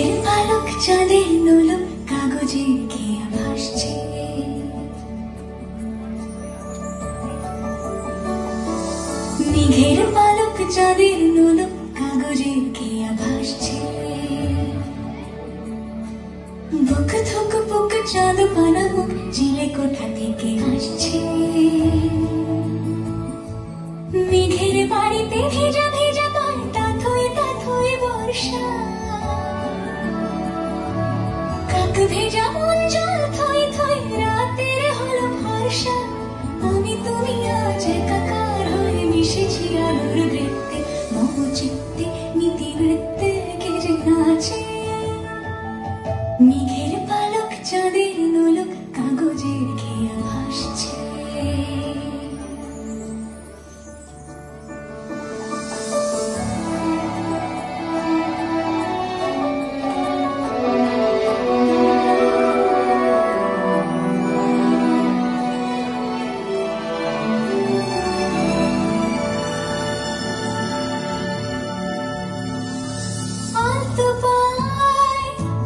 মেঘের পালক চাঁদের নোলক কাগজে কেয়া ভাসছে। মেঘের পালক চাঁদের নোলক কাগজে কেয়া ভাসছে। বুক থুক বুক চাঁদ পানা মুখ জিলে কোঠা থেকে আসছে। মেঘের বাড়িতে ভেজা ভেজা পায় তাথই তাথই বর্ষা। কাক ভেজা মন জল থই থই রাতের হলো ভরসা। আমি তুমি আজ একাকার হয়ে মিশেছি আলোর বৃত্তে। মম চিত্তে নীতি নৃত্যে কে যে নাচে। মেঘের পালক চাঁদের নোলক কাগজের খেয়া ভাসছে।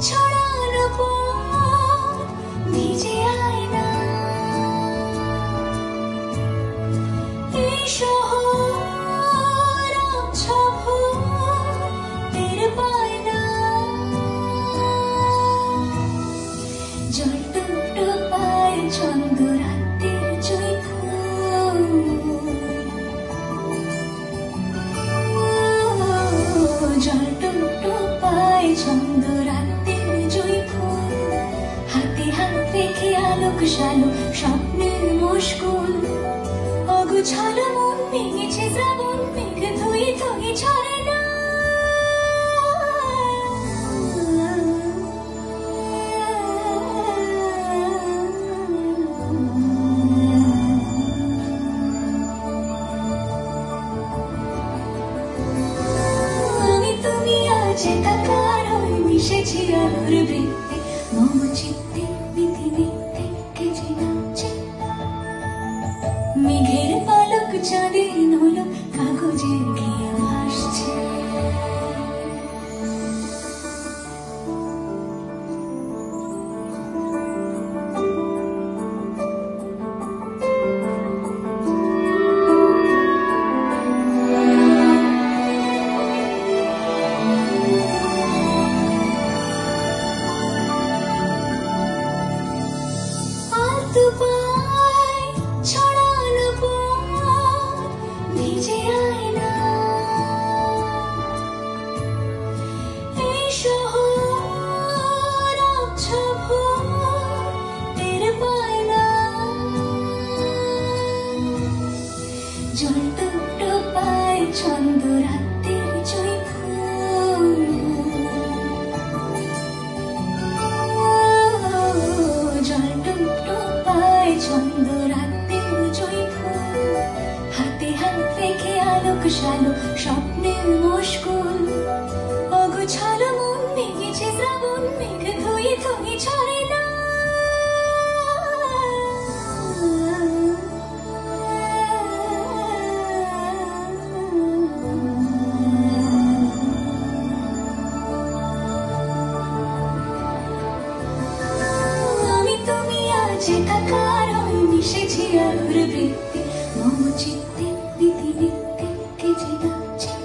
ছড়ানো পথ ভিজে আয়না। এই শহর টের পায় না। জল টুকটো পায় ছন্দ রাতের জয় ফুল। জল টুকটো পায় ছন্দ রাতের জয় ফুল। হাতে হাত রেখে আলোক শালো স্বপ্নের মুশকুল। অগুছালো মন ভেঙেছে শ্রাবণ মেঘ ধুই ধুই ছড়ে না। আমি তুমি আজ একাকার হয়ে মিশেছি আলোর বৃত্তে। মম চিত্তে নীতি নৃত্যে কে যে নাচে। মেঘের পালক চাঁদের নোলক কাগজের খেয়া ভাসছে। ছড়ানো পথ ভিজে আয়না। এই শহর টের পায় না। জল টুকটো পায় ছন্দ রাতের জয় ফুল। জল টুকটো পায় ছন্দ রাতের জয় ফুল। হাতে হাত রেখে আলোক শালো স্বপ্নের মুশকুল। অগুছালো মন ভেঙেছে শ্রাবণ মেঘ ধুই ধুই ছড়ে না। আমি তুমি আজ একাকার হয়ে মিশেছি আলোর বৃত্তে। মম চিত্তে নীতি নৃত্যে কে যে নাচে।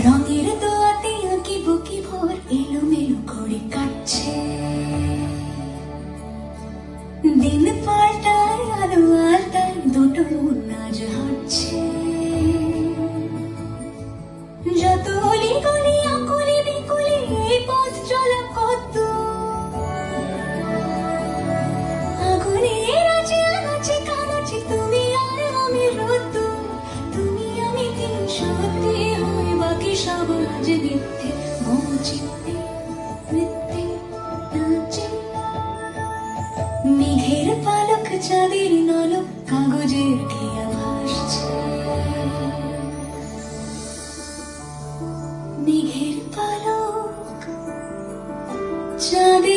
রঙের দোয়াতে আঁকি বুকি ভোর এলোমেলো করে কাটছে। দিন পাল্টায় আলো আলতায় দুটো মন আজ হাঁটছে। যত অলি গলি আকুলি বিকুলি এই পথ চলা কত। আগুনের আছে আনাচে কানাচে তুমি আর আমি রোদ। তুমি আমি তিন সত্যি হয়ে বাকি সব আজ মিথ্যে। মম চিত্তে নৃত্যে নাচে। মেঘের পালক চাঁদের নলক কাগজের খেয়া ভাসছে। মেঘের পালক চাঁদের